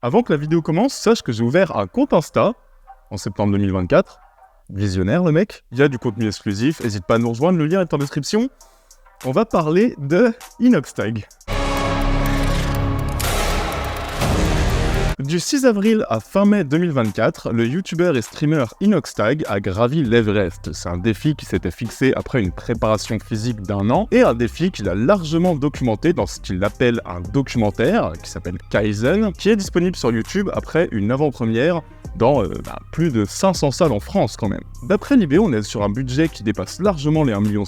Avant que la vidéo commence, sache que j'ai ouvert un compte Insta en septembre 2024. Visionnaire le mec. Il y a du contenu exclusif, n'hésite pas à nous rejoindre, le lien est en description. On va parler de Inoxtag. Du 6 avril à fin mai 2024, le youtubeur et streamer Inoxtag a gravi l'Everest. C'est un défi qui s'était fixé après une préparation physique d'1 an et un défi qu'il a largement documenté dans ce qu'il appelle un documentaire qui s'appelle Kaizen, qui est disponible sur YouTube après une avant-première dans plus de 500 salles en France quand même. D'après Libé, on est sur un budget qui dépasse largement les 1,5 million,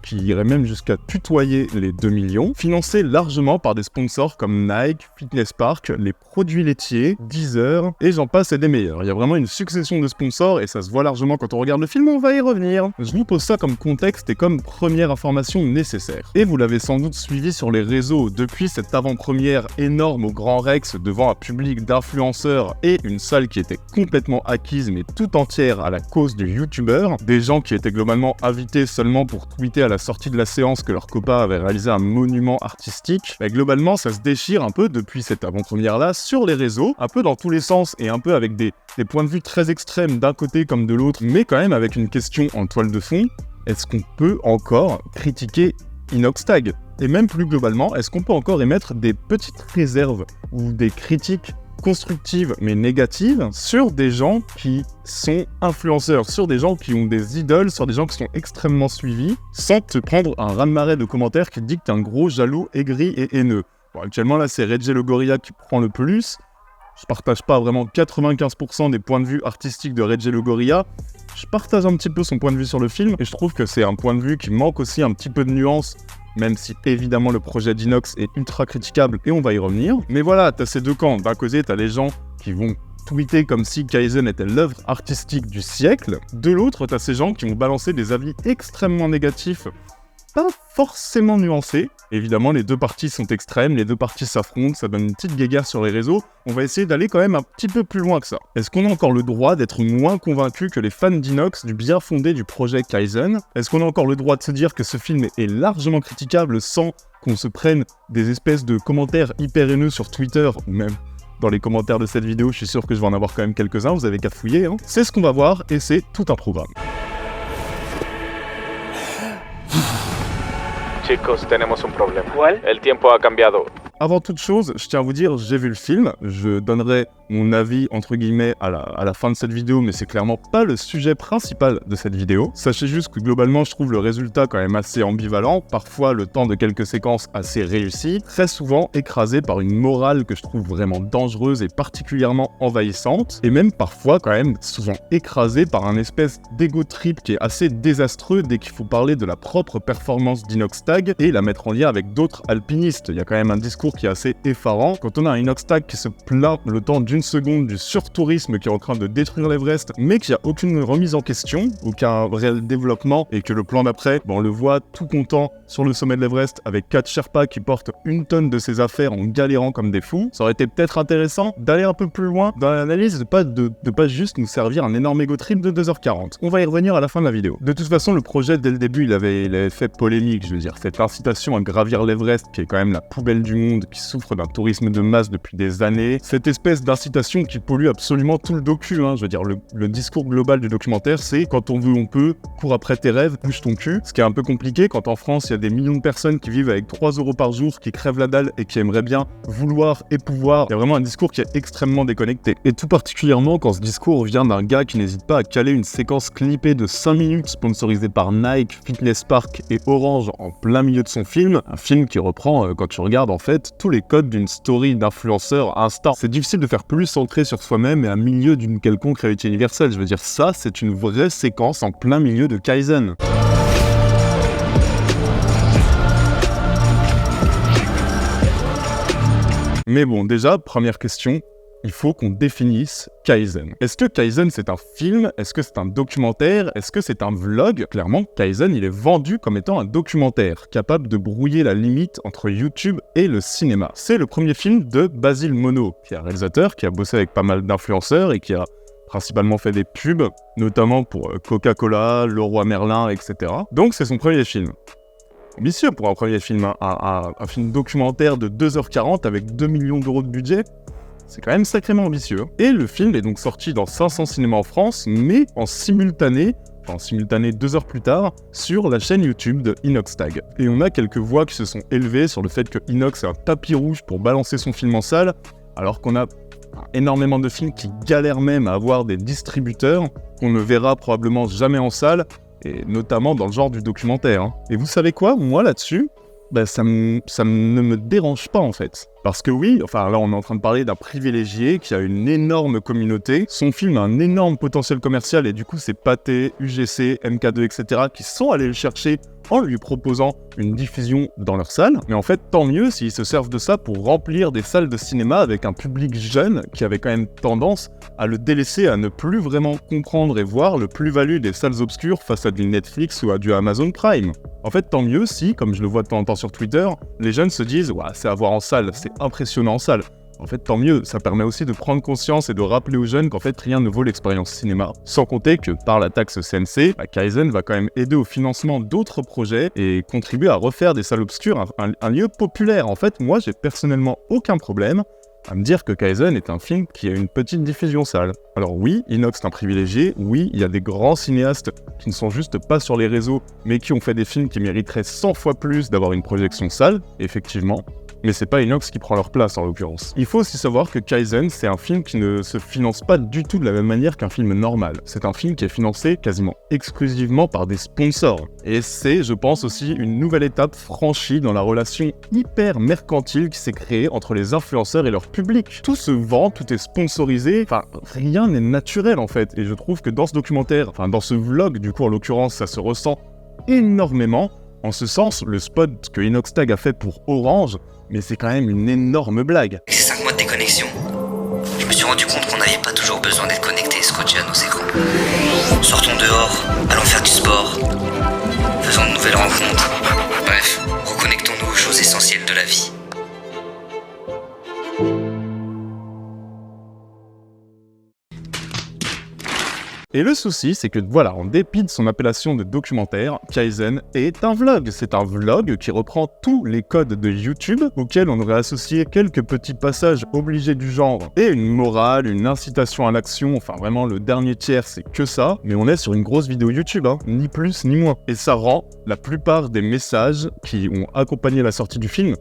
qui irait même jusqu'à tutoyer les 2 millions, financé largement par des sponsors comme Nike, Fitness Park, les produits laitiers, Deezer, et j'en passe et des meilleurs. Il y a vraiment une succession de sponsors et ça se voit largement quand on regarde le film, on va y revenir. Je vous pose ça comme contexte et comme première information nécessaire. Et vous l'avez sans doute suivi sur les réseaux depuis cette avant-première énorme au Grand Rex devant un public d'influenceurs et une salle qui était complètement acquise mais tout entière à la cause du youtubeur, des gens qui étaient globalement invités seulement pour tweeter à la sortie de la séance que leur copain avait réalisé un monument artistique. Mais globalement ça se déchire un peu depuis cette avant-première là sur les réseaux, un peu dans tous les sens et un peu avec des points de vue très extrêmes d'un côté comme de l'autre, mais quand même avec une question en toile de fond: est-ce qu'on peut encore critiquer Inoxtag? Et même plus globalement, est-ce qu'on peut encore émettre des petites réserves ou des critiques constructives mais négatives sur des gens qui sont influenceurs, sur des gens qui ont des idoles, sur des gens qui sont extrêmement suivis, sans te prendre un raz-de-marée de commentaires qui te dit que t'es un gros jaloux, aigri et haineux. Bon, actuellement là c'est Reggie le Gorilla qui prend le plus. Je partage pas vraiment 95% des points de vue artistiques de Reggie le Gorilla. Je partage un petit peu son point de vue sur le film et je trouve que c'est un point de vue qui manque aussi un petit peu de nuance, même si évidemment le projet d'Inox est ultra critiquable et on va y revenir. Mais voilà, t'as ces deux camps. D'un côté, t'as les gens qui vont tweeter comme si Kaizen était l'œuvre artistique du siècle. De l'autre, t'as ces gens qui vont balancer des avis extrêmement négatifs, pas forcément nuancés. Évidemment, les deux parties sont extrêmes, les deux parties s'affrontent, ça donne une petite guéguerre sur les réseaux. On va essayer d'aller quand même un petit peu plus loin que ça. Est-ce qu'on a encore le droit d'être moins convaincu que les fans d'Inox du bien fondé du projet Kaizen? Est-ce qu'on a encore le droit de se dire que ce film est largement critiquable sans qu'on se prenne des espèces de commentaires hyper haineux sur Twitter ou même dans les commentaires de cette vidéo? Je suis sûr que je vais en avoir quand même quelques-uns, vous avez qu'à fouiller, hein. C'est ce qu'on va voir et c'est tout un programme. Chicos, tenemos un problema. ¿Cuál? El tiempo ha cambiado. Avant toute chose, je tiens à vous dire, j'ai vu le film, je donnerai mon avis entre guillemets à la fin de cette vidéo, mais c'est clairement pas le sujet principal de cette vidéo. Sachez juste que globalement je trouve le résultat quand même assez ambivalent, parfois le temps de quelques séquences assez réussi, très souvent écrasé par une morale que je trouve vraiment dangereuse et particulièrement envahissante, et même parfois quand même souvent écrasé par un espèce d'ego trip qui est assez désastreux dès qu'il faut parler de la propre performance d'Inoxtag et la mettre en lien avec d'autres alpinistes. Il y a quand même un discours qui est assez effarant. Quand on a un Inoxtag qui se plaint le temps d'une seconde du surtourisme qui est en train de détruire l'Everest, mais qui a aucune remise en question, aucun réel développement, et que le plan d'après, on le voit tout content sur le sommet de l'Everest avec 4 Sherpas qui portent 1 tonne de ses affaires en galérant comme des fous. Ça aurait été peut-être intéressant d'aller un peu plus loin dans l'analyse, de pas juste nous servir un énorme ego trip de 2h40. On va y revenir à la fin de la vidéo. De toute façon, le projet, dès le début, il avait fait polémique, je veux dire. Cette incitation à gravir l'Everest, qui est quand même la poubelle du monde, qui souffre d'un tourisme de masse depuis des années. Cette espèce d'incitation qui pollue absolument tout le docu, hein. Je veux dire, le discours global du documentaire, c'est quand on veut, on peut, cours après tes rêves, bouge ton cul. Ce qui est un peu compliqué quand en France, il y a des millions de personnes qui vivent avec 3 € par jour, qui crèvent la dalle et qui aimeraient bien vouloir et pouvoir. Il y a vraiment un discours qui est extrêmement déconnecté. Et tout particulièrement quand ce discours vient d'un gars qui n'hésite pas à caler une séquence clippée de 5 minutes sponsorisée par Nike, Fitness Park et Orange en plein milieu de son film. Un film qui reprend, quand tu regardes en fait, tous les codes d'une story d'influenceur Insta. C'est difficile de faire plus centré sur soi-même et à milieu d'une quelconque réalité universelle. Je veux dire, ça, c'est une vraie séquence en plein milieu de Kaizen. Mais bon, déjà, première question, il faut qu'on définisse Kaizen. Est-ce que Kaizen c'est un film? Est-ce que c'est un documentaire? Est-ce que c'est un vlog? Clairement, Kaizen il est vendu comme étant un documentaire, capable de brouiller la limite entre YouTube et le cinéma. C'est le premier film de Basile Monod, qui est un réalisateur, qui a bossé avec pas mal d'influenceurs et qui a principalement fait des pubs, notamment pour Coca-Cola, Leroy Merlin, etc. Donc c'est son premier film. Ambitieux pour un premier film, un film documentaire de 2h40 avec 2 millions d'euros de budget. C'est quand même sacrément ambitieux. Et le film est donc sorti dans 500 cinémas en France, mais en simultané 2 heures plus tard, sur la chaîne YouTube de Inoxtag. Et on a quelques voix qui se sont élevées sur le fait que Inox est un tapis rouge pour balancer son film en salle, alors qu'on a énormément de films qui galèrent même à avoir des distributeurs qu'on ne verra probablement jamais en salle, et notamment dans le genre du documentaire. Et vous savez quoi, moi là-dessus, ça ne me dérange pas en fait. Parce que oui, là on est en train de parler d'un privilégié qui a une énorme communauté, son film a un énorme potentiel commercial et du coup c'est Pathé, UGC, MK2, etc. qui sont allés le chercher en lui proposant une diffusion dans leur salle. Mais en fait, tant mieux s'ils se servent de ça pour remplir des salles de cinéma avec un public jeune qui avait quand même tendance à le délaisser, à ne plus vraiment comprendre et voir le plus-value des salles obscures face à du Netflix ou à du Amazon Prime. En fait, tant mieux si, comme je le vois de temps en temps sur Twitter, les jeunes se disent « Ouais, c'est à voir en salle, c'est impressionnant en salle ». En fait, tant mieux, ça permet aussi de prendre conscience et de rappeler aux jeunes qu'en fait, rien ne vaut l'expérience cinéma. Sans compter que, par la taxe CNC, Kaizen va quand même aider au financement d'autres projets et contribuer à refaire des salles obscures un lieu populaire. En fait, moi, j'ai personnellement aucun problème à me dire que Kaizen est un film qui a une petite diffusion salle. Alors oui, Inox est un privilégié, oui, il y a des grands cinéastes qui ne sont juste pas sur les réseaux, mais qui ont fait des films qui mériteraient 100 fois plus d'avoir une projection salle, effectivement. Mais c'est pas Inox qui prend leur place en l'occurrence. Il faut aussi savoir que Kaizen, c'est un film qui ne se finance pas du tout de la même manière qu'un film normal. C'est un film qui est financé quasiment exclusivement par des sponsors. Et c'est, je pense, aussi une nouvelle étape franchie dans la relation hyper mercantile qui s'est créée entre les influenceurs et leur public. Tout se vend, tout est sponsorisé, rien n'est naturel en fait. Et je trouve que dans ce documentaire, dans ce vlog du coup en l'occurrence, ça se ressent énormément. En ce sens, le spot que Inoxtag a fait pour Orange, mais c'est quand même une énorme blague. Avec ces 5 mois de déconnexion, je me suis rendu compte qu'on n'avait pas toujours besoin d'être connecté et scotché à nos écrans. Sortons dehors, allons faire du sport, faisons de nouvelles rencontres. Bref, reconnectons-nous aux choses essentielles de la vie. Et le souci, c'est que voilà, en dépit de son appellation de documentaire, Kaizen est un vlog. C'est un vlog qui reprend tous les codes de YouTube, auxquels on aurait associé quelques petits passages obligés du genre, et une morale, une incitation à l'action, vraiment le dernier tiers, c'est que ça. Mais on est sur une grosse vidéo YouTube, ni plus ni moins. Et ça rend la plupart des messages qui ont accompagné la sortie du film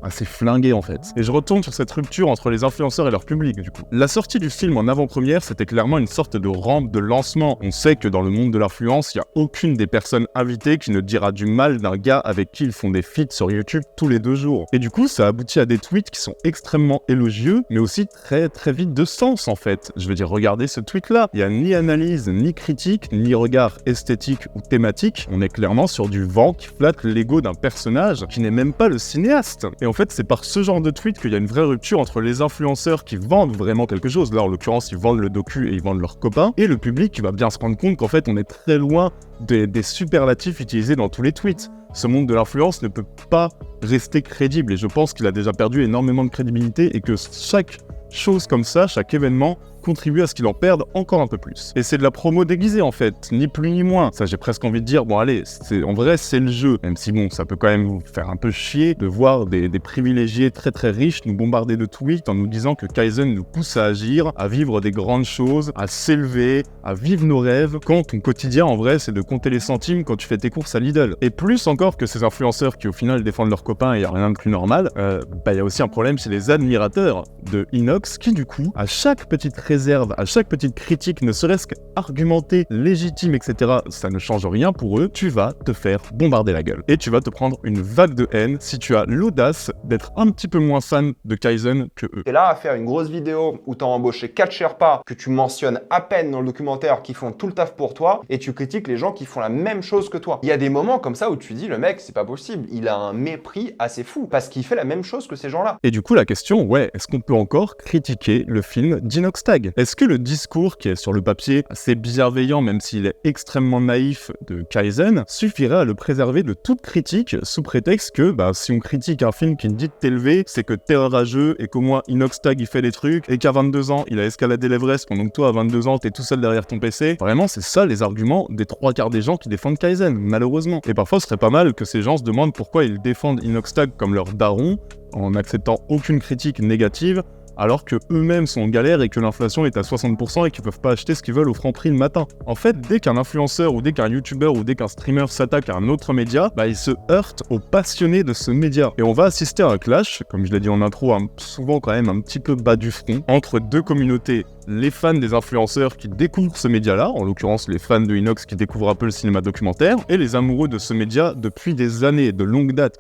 assez flingué en fait. Et je retourne sur cette rupture entre les influenceurs et leur public du coup. La sortie du film en avant-première, c'était clairement une sorte de rampe de lancement. On sait que dans le monde de l'influence, il n'y a aucune des personnes invitées qui ne dira du mal d'un gars avec qui ils font des feats sur YouTube tous les 2 jours. Et du coup, ça aboutit à des tweets qui sont extrêmement élogieux, mais aussi très très vite de sens en fait. Je veux dire, regardez ce tweet-là. Il n'y a ni analyse, ni critique, ni regard esthétique ou thématique. On est clairement sur du vent qui flatte l'ego d'un personnage qui n'est même pas le cinéaste. Et en fait, c'est par ce genre de tweet qu'il y a une vraie rupture entre les influenceurs qui vendent vraiment quelque chose, là en l'occurrence ils vendent le docu et ils vendent leurs copains, et le public qui va bien se rendre compte qu'en fait on est très loin des superlatifs utilisés dans tous les tweets. Ce monde de l'influence ne peut pas rester crédible, et je pense qu'il a déjà perdu énormément de crédibilité, et que chaque chose comme ça, chaque événement, contribue à ce qu'il en perde encore un peu plus. Et c'est de la promo déguisée en fait, ni plus ni moins. Ça, j'ai presque envie de dire, bon allez, en vrai c'est le jeu, même si bon, ça peut quand même vous faire un peu chier de voir des privilégiés très très riches nous bombarder de tweets en nous disant que Kaizen nous pousse à agir, à vivre des grandes choses, à s'élever, à vivre nos rêves, quand ton quotidien en vrai c'est de compter les centimes quand tu fais tes courses à Lidl. Et plus encore que ces influenceurs qui au final défendent leurs copains et y a rien de plus normal, y a aussi un problème chez les admirateurs de Inox qui du coup, à chaque petite réserve, à chaque petite critique, ne serait-ce qu'argumentée, légitime, etc., ça ne change rien pour eux, tu vas te faire bombarder la gueule. Et tu vas te prendre une vague de haine si tu as l'audace d'être un petit peu moins fan de Kaizen que eux. Et là, à faire une grosse vidéo où t'as embauché 4 Sherpas que tu mentionnes à peine dans le documentaire qui font tout le taf pour toi et tu critiques les gens qui font la même chose que toi. Il y a des moments comme ça où tu dis, le mec, c'est pas possible, il a un mépris assez fou parce qu'il fait la même chose que ces gens-là. Et du coup, la question, est-ce qu'on peut encore critiquer le film d'Inoxtag? Est-ce que le discours qui est sur le papier assez bienveillant, même s'il est extrêmement naïf, de Kaizen, suffirait à le préserver de toute critique sous prétexte que, si on critique un film qui dit de t'élever, c'est que t'es rageux et qu'au moins Inoxtag il fait des trucs et qu'à 22 ans il a escaladé l'Everest pendant que toi à 22 ans t'es tout seul derrière ton PC. Vraiment, c'est ça les arguments des 3/4 des gens qui défendent Kaizen, malheureusement. Et parfois ce serait pas mal que ces gens se demandent pourquoi ils défendent Inoxtag comme leur daron, en n'acceptant aucune critique négative, alors que eux-mêmes sont en galère et que l'inflation est à 60% et qu'ils peuvent pas acheter ce qu'ils veulent au franc prix le matin. En fait, dès qu'un influenceur ou dès qu'un youtubeur ou dès qu'un streamer s'attaque à un autre média, il se heurte aux passionnés de ce média. Et on va assister à un clash, comme je l'ai dit en intro, souvent quand même un petit peu bas du front, entre deux communautés. Les fans des influenceurs qui découvrent ce média-là, en l'occurrence les fans de Inox qui découvrent un peu le cinéma documentaire, et les amoureux de ce média depuis des années, de longue date,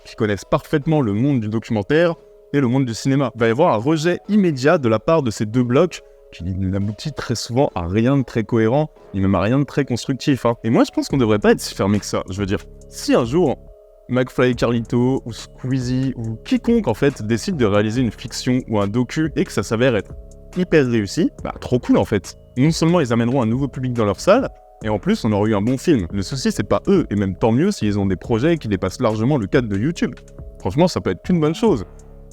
qui connaissent parfaitement le monde du documentaire et le monde du cinéma. Il va y avoir un rejet immédiat de la part de ces deux blocs qui n'aboutit très souvent à rien de très cohérent, ni même à rien de très constructif. Et moi je pense qu'on devrait pas être si fermé que ça. Je veux dire, si un jour McFly et Carlito ou Squeezie ou quiconque en fait décide de réaliser une fiction ou un docu et que ça s'avère être hyper réussi, trop cool en fait. Non seulement ils amèneront un nouveau public dans leur salle, et en plus on aura eu un bon film. Le souci c'est pas eux, et même tant mieux s'ils ont des projets qui dépassent largement le cadre de YouTube. Franchement ça peut être qu'une bonne chose.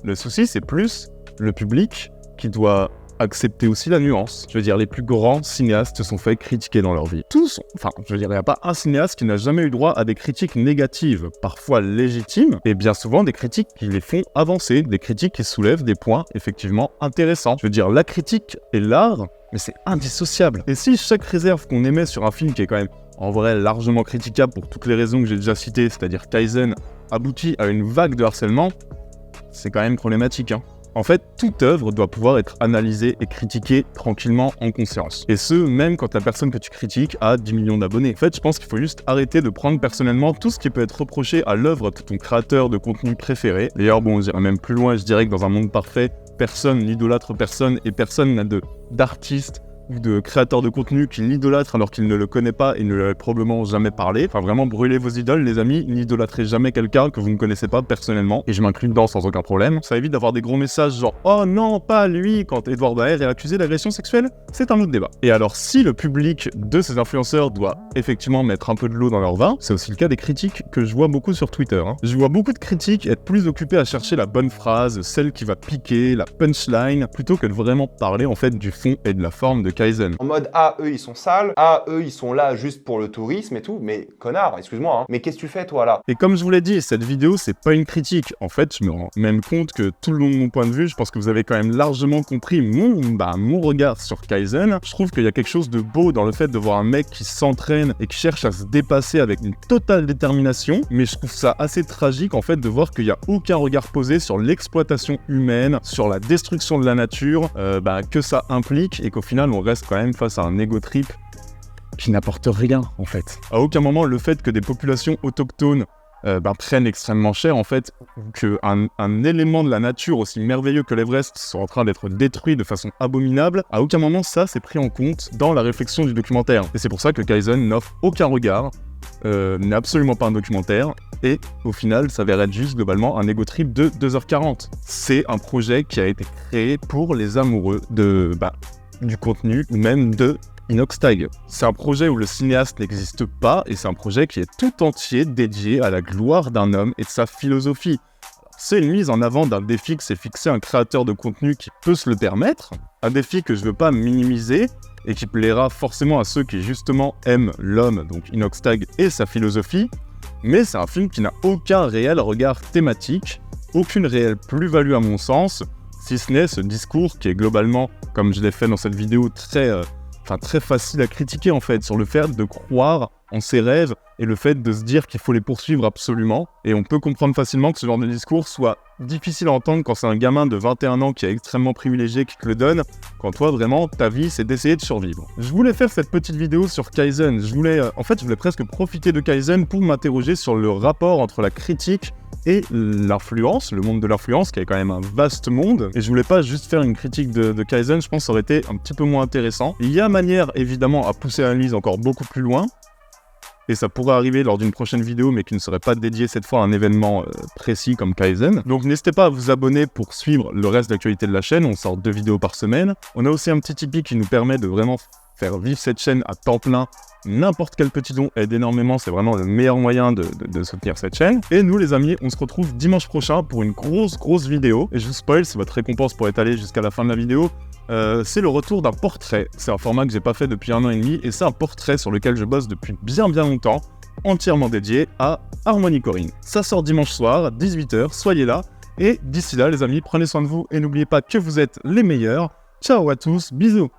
Le souci c'est plus le public qui doit accepter aussi la nuance. Je veux dire, les plus grands cinéastes se sont fait critiquer dans leur vie. Tous, je veux dire, il n'y a pas un cinéaste qui n'a jamais eu droit à des critiques négatives, parfois légitimes, et bien souvent des critiques qui les font avancer, des critiques qui soulèvent des points effectivement intéressants. Je veux dire, la critique et l'art, mais c'est indissociable. Et si chaque réserve qu'on émet sur un film qui est quand même en vrai largement critiquable pour toutes les raisons que j'ai déjà citées, c'est-à-dire Kaizen, aboutit à une vague de harcèlement, c'est quand même problématique. En fait, toute œuvre doit pouvoir être analysée et critiquée tranquillement en conscience. Et ce, même quand la personne que tu critiques a 10 millions d'abonnés. En fait, je pense qu'il faut juste arrêter de prendre personnellement tout ce qui peut être reproché à l'œuvre de ton créateur de contenu préféré. D'ailleurs, bon, j'irai même plus loin, je dirais que dans un monde parfait, personne n'idolâtre personne et personne n'a d'artiste ou de créateurs de contenu qui l'idolâtrent alors qu'il ne le connaît pas et ne lui a probablement jamais parlé. Vraiment, brûlez vos idoles, les amis, n'idolâtrez jamais quelqu'un que vous ne connaissez pas personnellement, et je m'inclus dedans sans aucun problème. Ça évite d'avoir des gros messages genre « Oh non, pas lui !» quand Edouard Baer est accusé d'agression sexuelle. C'est un autre débat. Et alors, si le public de ces influenceurs doit effectivement mettre un peu de l'eau dans leur vin, c'est aussi le cas des critiques que je vois beaucoup sur Twitter. Je vois beaucoup de critiques être plus occupés à chercher la bonne phrase, celle qui va piquer, la punchline, plutôt que de vraiment parler en fait du fond et de la forme de Kaizen. En mode, eux ils sont sales, eux ils sont là juste pour le tourisme et tout, mais connard, excuse-moi, mais qu'est-ce que tu fais toi là? Et comme je vous l'ai dit, cette vidéo c'est pas une critique. En fait, je me rends même compte que tout le long de mon point de vue, je pense que vous avez quand même largement compris mon regard sur Kaizen. Je trouve qu'il y a quelque chose de beau dans le fait de voir un mec qui s'entraîne et qui cherche à se dépasser avec une totale détermination, mais je trouve ça assez tragique en fait de voir qu'il y a aucun regard posé sur l'exploitation humaine, sur la destruction de la nature, que ça implique, et qu'au final on reste quand même face à un ego trip qui n'apporte rien en fait. À aucun moment le fait que des populations autochtones prennent extrêmement cher en fait, qu'un élément de la nature aussi merveilleux que l'Everest soit en train d'être détruit de façon abominable, à aucun moment ça c'est pris en compte dans la réflexion du documentaire. Et c'est pour ça que Kaizen n'offre aucun regard, n'est absolument pas un documentaire, et au final s'avère être juste globalement un ego trip de 2h40. C'est un projet qui a été créé pour les amoureux du contenu ou même de Inoxtag. C'est un projet où le cinéaste n'existe pas et c'est un projet qui est tout entier dédié à la gloire d'un homme et de sa philosophie. C'est une mise en avant d'un défi que s'est fixé un créateur de contenu qui peut se le permettre, un défi que je veux pas minimiser et qui plaira forcément à ceux qui justement aiment l'homme, donc Inoxtag et sa philosophie, mais c'est un film qui n'a aucun réel regard thématique, aucune réelle plus-value à mon sens, si ce n'est ce discours qui est globalement, comme je l'ai fait dans cette vidéo, très facile à critiquer en fait, sur le fait de croire en ses rêves et le fait de se dire qu'il faut les poursuivre absolument. Et on peut comprendre facilement que ce genre de discours soit difficile à entendre quand c'est un gamin de 21 ans qui est extrêmement privilégié qui te le donne, quand toi vraiment ta vie c'est d'essayer de survivre. Je voulais faire cette petite vidéo sur Kaizen, je voulais presque profiter de Kaizen pour m'interroger sur le rapport entre la critique et l'influence, le monde de l'influence qui est quand même un vaste monde, et je voulais pas juste faire une critique de Kaizen, je pense que ça aurait été un petit peu moins intéressant. Il y a manière évidemment à pousser l'analyse encore beaucoup plus loin, et ça pourrait arriver lors d'une prochaine vidéo mais qui ne serait pas dédiée cette fois à un événement précis comme Kaizen. Donc n'hésitez pas à vous abonner pour suivre le reste de l'actualité de la chaîne, on sort 2 vidéos par semaine. On a aussi un petit Tipeee qui nous permet de vraiment faire vivre cette chaîne à temps plein. N'importe quel petit don aide énormément, c'est vraiment le meilleur moyen de soutenir cette chaîne. Et nous les amis, on se retrouve dimanche prochain pour une grosse vidéo. Et je vous spoil, c'est votre récompense pour être allé jusqu'à la fin de la vidéo. C'est le retour d'un portrait. C'est un format que j'ai pas fait depuis 1 an et demi et c'est un portrait sur lequel je bosse depuis bien longtemps, entièrement dédié à Harmony Korine. Ça sort dimanche soir, 18h, soyez là. Et d'ici là les amis, prenez soin de vous et n'oubliez pas que vous êtes les meilleurs. Ciao à tous, bisous.